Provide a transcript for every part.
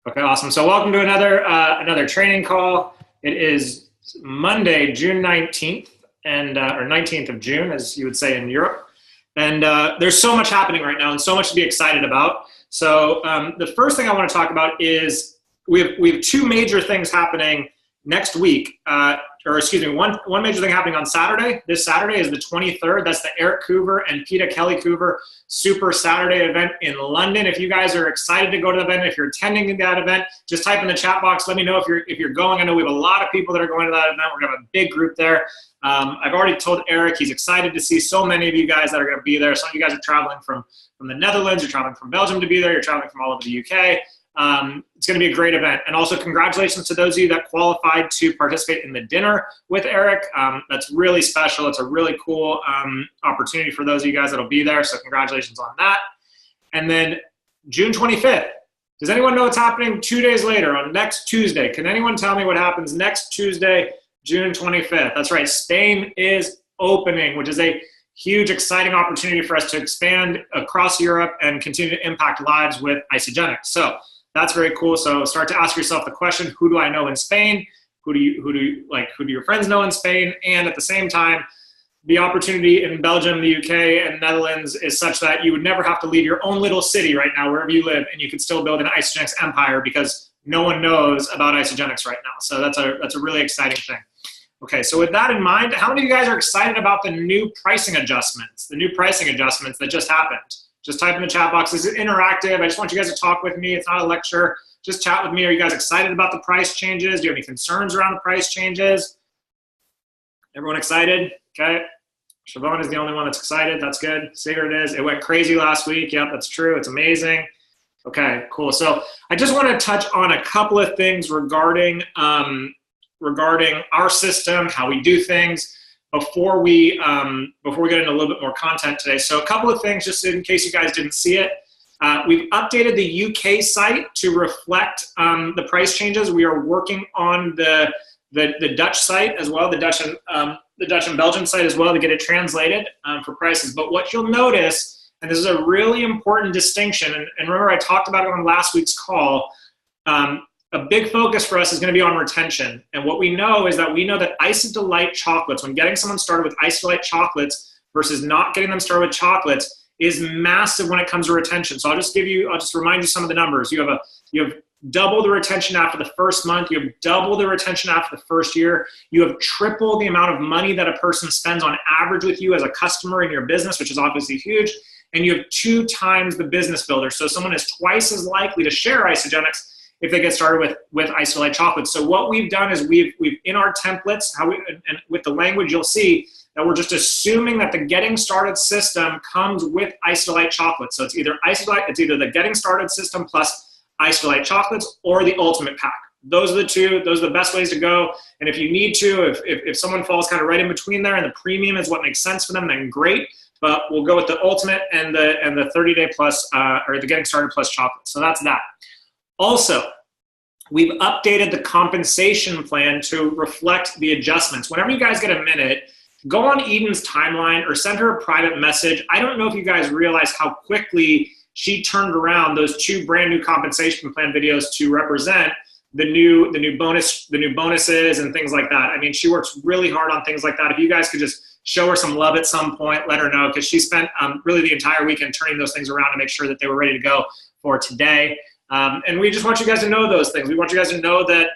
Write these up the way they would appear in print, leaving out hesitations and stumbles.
Okay, awesome. So welcome to another training call. It is Monday, June 19th, or 19th of June, as you would say in Europe. And there's so much happening right now and so much to be excited about. So the first thing I want to talk about is we have two major things happening next week. One major thing happening on Saturday. This Saturday is the 23rd. That's the Eric Coover and Peter Kelly Coover Super Saturday event in London. If you guys are excited to go to the event, if you're attending that event, just type in the chat box. Let me know if you're going. I know we have a lot of people that are going to that event. We're going to have a big group there. I've already told Eric he's excited to see so many of you guys that are going to be there. Some of you guys are traveling from the Netherlands. You're traveling from Belgium to be there. You're traveling from all over the UK. It's going to be a great event. And also congratulations to those of you that qualified to participate in the dinner with Eric. That's really special. It's a really cool opportunity for those of you guys that'll be there. So congratulations on that. And then June 25th. Does anyone know what's happening 2 days later on next Tuesday? Can anyone tell me what happens next Tuesday, June 25th? That's right. Spain is opening, which is a huge, exciting opportunity for us to expand across Europe and continue to impact lives with Isagenix. So that's very cool. So start to ask yourself the question, who do I know in Spain? Who do your friends know in Spain? And at the same time, the opportunity in Belgium, the UK, and Netherlands is such that you would never have to leave your own little city right now, wherever you live, and you could still build an Isagenix empire because no one knows about Isagenix right now. So that's a really exciting thing. Okay, so with that in mind, how many of you guys are excited about the new pricing adjustments? The new pricing adjustments that just happened? Just type in the chat box. This is interactive. I just want you guys to talk with me. It's not a lecture. Just chat with me. Are you guys excited about the price changes? Do you have any concerns around the price changes? Everyone excited? Okay. Siobhan is the only one that's excited. That's good. Sigurd is. It went crazy last week. Yep, that's true. It's amazing. Okay, cool. So I just want to touch on a couple of things regarding our system, how we do things, before we get into a little bit more content today. So a couple of things, just in case you guys didn't see it. We've updated the UK site to reflect the price changes. We are working on the Dutch site as well, the Dutch and Belgian site as well, to get it translated for prices. But what you'll notice, and this is a really important distinction, and remember I talked about it on last week's call, a big focus for us is going to be on retention. And what we know is that Isadelight chocolates, when getting someone started with Isadelight chocolates versus not getting them started with chocolates, is massive when it comes to retention. So I'll just remind you some of the numbers. You have double the retention after the first month. You have double the retention after the first year. You have triple the amount of money that a person spends on average with you as a customer in your business, which is obviously huge. And you have 2 times the business builder. So someone is twice as likely to share Isagenix if they get started with Isadelight chocolate. So what we've done is we've in our templates, and with the language, you'll see that we're just assuming that the getting started system comes with Isadelight chocolate. So it's either the getting started system plus Isadelight chocolates or the ultimate pack. Those are the two. Those are the best ways to go. And if you need to, if someone falls kind of right in between there and the premium is what makes sense for them, then great. But we'll go with the ultimate and the 30-day plus or the getting started plus chocolate. So that's that. Also, we've updated the compensation plan to reflect the adjustments. Whenever you guys get a minute, go on Eden's timeline or send her a private message. I don't know if you guys realize how quickly she turned around those 2 brand new compensation plan videos to represent the new bonuses and things like that. I mean, she works really hard on things like that. If you guys could just show her some love at some point, let her know, because she spent really the entire weekend turning those things around to make sure that they were ready to go for today. And we just want you guys to know those things. We want you guys to know that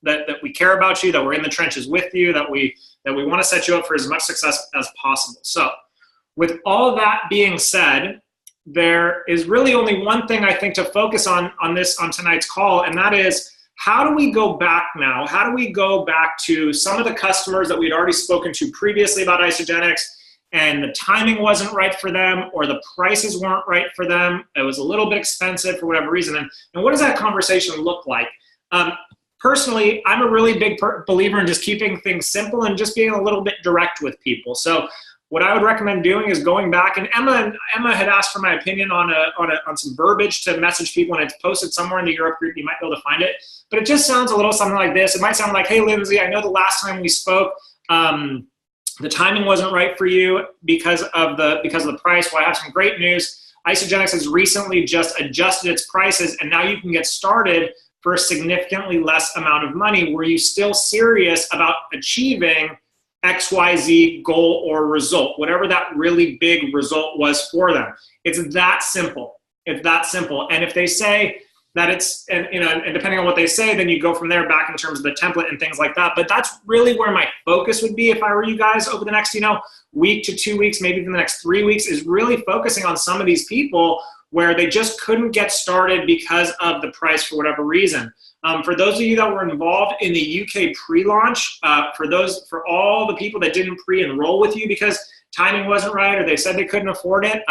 that we care about you, that we're in the trenches with you, that we want to set you up for as much success as possible. So with all that being said, there is really only one thing I think to focus on tonight's call, and that is, how do we go back now? How do we go back to some of the customers that we'd already spoken to previously about Isagenix, and the timing wasn't right for them, or the prices weren't right for them? It was a little bit expensive for whatever reason. And what does that conversation look like? Personally, I'm a really big believer in just keeping things simple and just being a little bit direct with people. So what I would recommend doing is going back, and Emma had asked for my opinion on some verbiage to message people, and it's posted somewhere in the Europe group. You might be able to find it, but it just sounds a little something like this. It might sound like, "Hey, Lindsay, I know the last time we spoke, the timing wasn't right for you because of the price. Well, I have some great news. Isagenix has recently just adjusted its prices, and now you can get started for a significantly less amount of money. Were you still serious about achieving XYZ goal or result, whatever that really big result was for them? It's that simple. It's that simple. And if they say that it's, and depending on what they say, then you go from there back in terms of the template and things like that. But that's really where my focus would be if I were you guys over the next, week to 2 weeks, maybe even the next 3 weeks, is really focusing on some of these people where they just couldn't get started because of the price for whatever reason. For those of you that were involved in the UK pre-launch, for all the people that didn't pre-enroll with you because timing wasn't right or they said they couldn't afford it,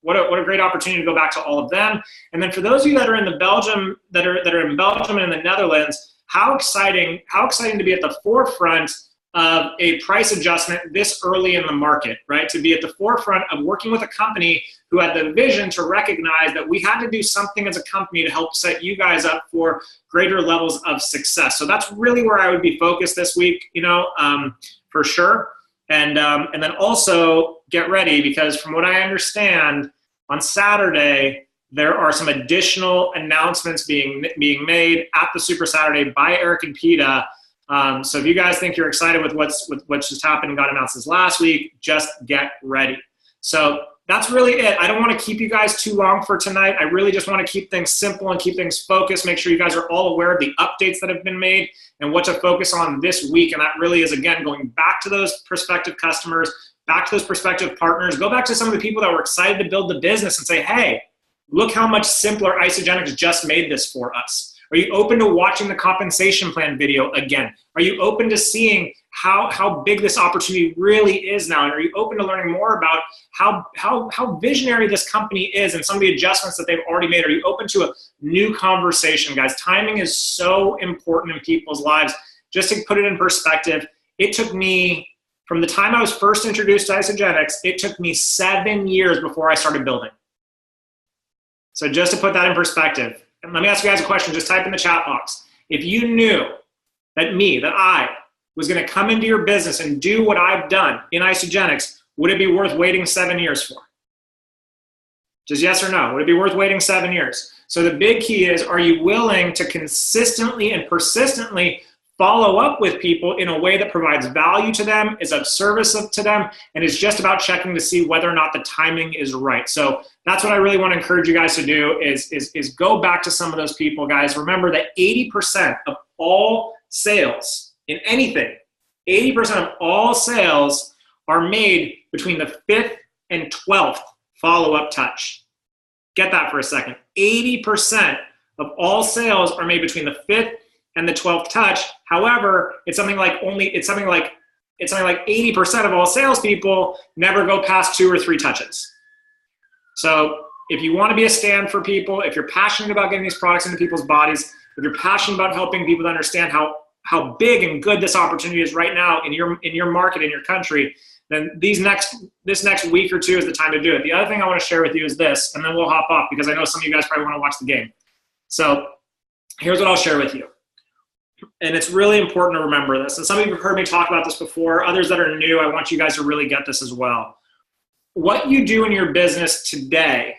what a great opportunity to go back to all of them. And then for those of you that are in Belgium and in the Netherlands, how exciting to be at the forefront of a price adjustment this early in the market, right? To be at the forefront of working with a company who had the vision to recognize that we had to do something as a company to help set you guys up for greater levels of success. So that's really where I would be focused this week, for sure. And then also get ready, because from what I understand, on Saturday, there are some additional announcements being made at the Super Saturday by Eric and PETA. So if you guys think you're excited with what's just happened and got announced this last week, just get ready. So that's really it. I don't want to keep you guys too long for tonight. I really just want to keep things simple and keep things focused. Make sure you guys are all aware of the updates that have been made and what to focus on this week. And that really is, again, going back to those prospective customers, back to those prospective partners, go back to some of the people that were excited to build the business and say, hey, look how much simpler Isagenix just made this for us. Are you open to watching the compensation plan video again? Are you open to seeing how big this opportunity really is now? And are you open to learning more about how visionary this company is and some of the adjustments that they've already made? Are you open to a new conversation, guys? Timing is so important in people's lives. Just to put it in perspective, it took me, from the time I was first introduced to Isagenix, it took me 7 years before I started building. So just to put that in perspective, and let me ask you guys a question. Just type in the chat box. If you knew that I was going to come into your business and do what I've done in Isagenix, would it be worth waiting 7 years for? Just yes or no. Would it be worth waiting 7 years? So the big key is, are you willing to consistently and persistently follow up with people in a way that provides value to them, is of service to them, and is just about checking to see whether or not the timing is right. So that's what I really want to encourage you guys to do is go back to some of those people, guys. Remember that 80% of all sales in anything, 80% of all sales are made between the 5th and 12th follow-up touch. Get that for a second. 80% of all sales are made between the 5th and the 12th touch. However, it's something like 80% of all salespeople never go past 2 or 3 touches. So if you want to be a stand for people, if you're passionate about getting these products into people's bodies, if you're passionate about helping people to understand how big and good this opportunity is right now in your market, in your country, then this next week or 2 is the time to do it. The other thing I want to share with you is this, and then we'll hop off because I know some of you guys probably want to watch the game. So here's what I'll share with you. And it's really important to remember this. And some of you have heard me talk about this before. Others that are new, I want you guys to really get this as well. What you do in your business today,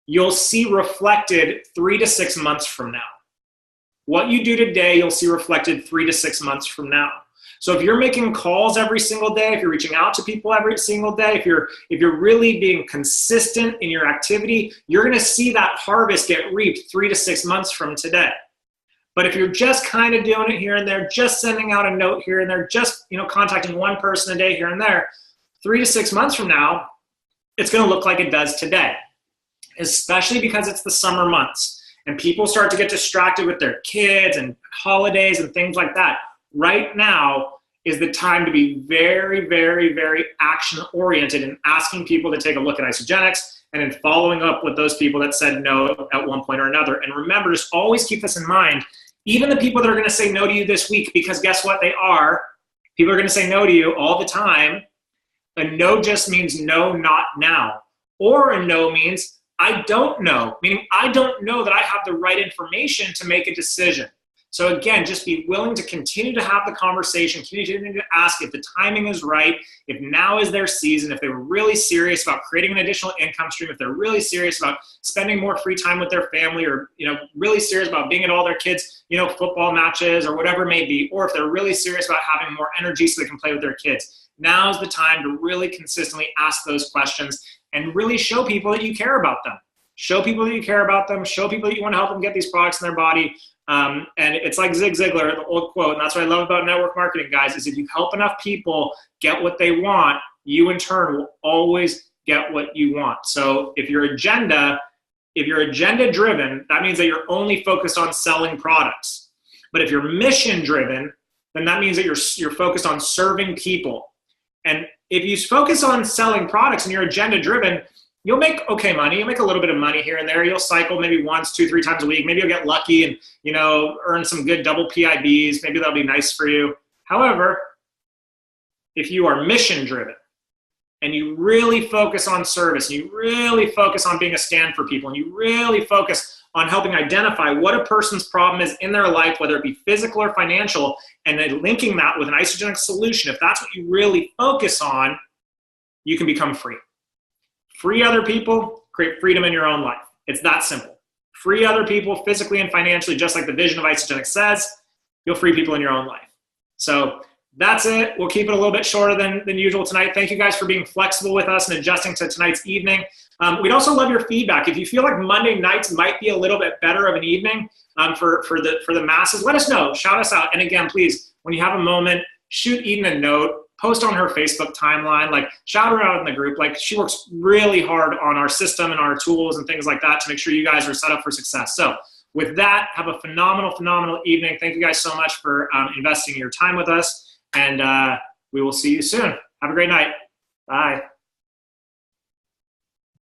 you'll see reflected 3 to 6 months from now. What you do today, you'll see reflected 3 to 6 months from now. So if you're making calls every single day, if you're reaching out to people every single day, if you're really being consistent in your activity, you're going to see that harvest get reaped 3 to 6 months from today. But if you're just kind of doing it here and there, just sending out a note here and there, just contacting one person a day here and there, 3 to 6 months from now, it's going to look like it does today, especially because it's the summer months and people start to get distracted with their kids and holidays and things like that. Right now is the time to be very, very, very action-oriented and asking people to take a look at Isagenix and in following up with those people that said no at one point or another. And remember, just always keep this in mind. Even the people that are going to say no to you this week, because guess what they are? People are going to say no to you all the time. A no just means no, not now. Or a no means I don't know, meaning I don't know that I have the right information to make a decision. So again, just be willing to continue to have the conversation, continue to ask if the timing is right, if now is their season, if they were really serious about creating an additional income stream, if they're really serious about spending more free time with their family, or really serious about being at all their kids' football matches or whatever it may be, or if they're really serious about having more energy so they can play with their kids. Now's the time to really consistently ask those questions and really show people that you care about them. Show people that you care about them. Show people that you want to help them get these products in their body. And it's like Zig Ziglar, the old quote, and that's what I love about network marketing, guys, is if you help enough people get what they want, you in turn will always get what you want. So if you're agenda driven, that means that you're only focused on selling products. But if you're mission driven, then that means that you're focused on serving people. And if you focus on selling products and you're agenda driven, you'll make okay money. You'll make a little bit of money here and there. You'll cycle maybe once, 2, 3 times a week. Maybe you'll get lucky and, earn some good double PIBs. Maybe that'll be nice for you. However, if you are mission driven and you really focus on service, and you really focus on being a stand for people, and you really focus on helping identify what a person's problem is in their life, whether it be physical or financial, and then linking that with an Isagenix solution, if that's what you really focus on, you can become free. Free other people, create freedom in your own life. It's that simple. Free other people physically and financially, just like the vision of Isagenix says, you'll free people in your own life. So that's it. We'll keep it a little bit shorter than usual tonight. Thank you guys for being flexible with us and adjusting to tonight's evening. We'd also love your feedback. If you feel like Monday nights might be a little bit better of an evening for the masses, let us know. Shout us out. And again, please, when you have a moment, shoot Eden a note. Post on her Facebook timeline, shout her out in the group. She works really hard on our system and our tools and things like that to make sure you guys are set up for success. So with that, have a phenomenal evening. Thank you guys so much for investing your time with us. And we will see you soon. Have a great night. Bye.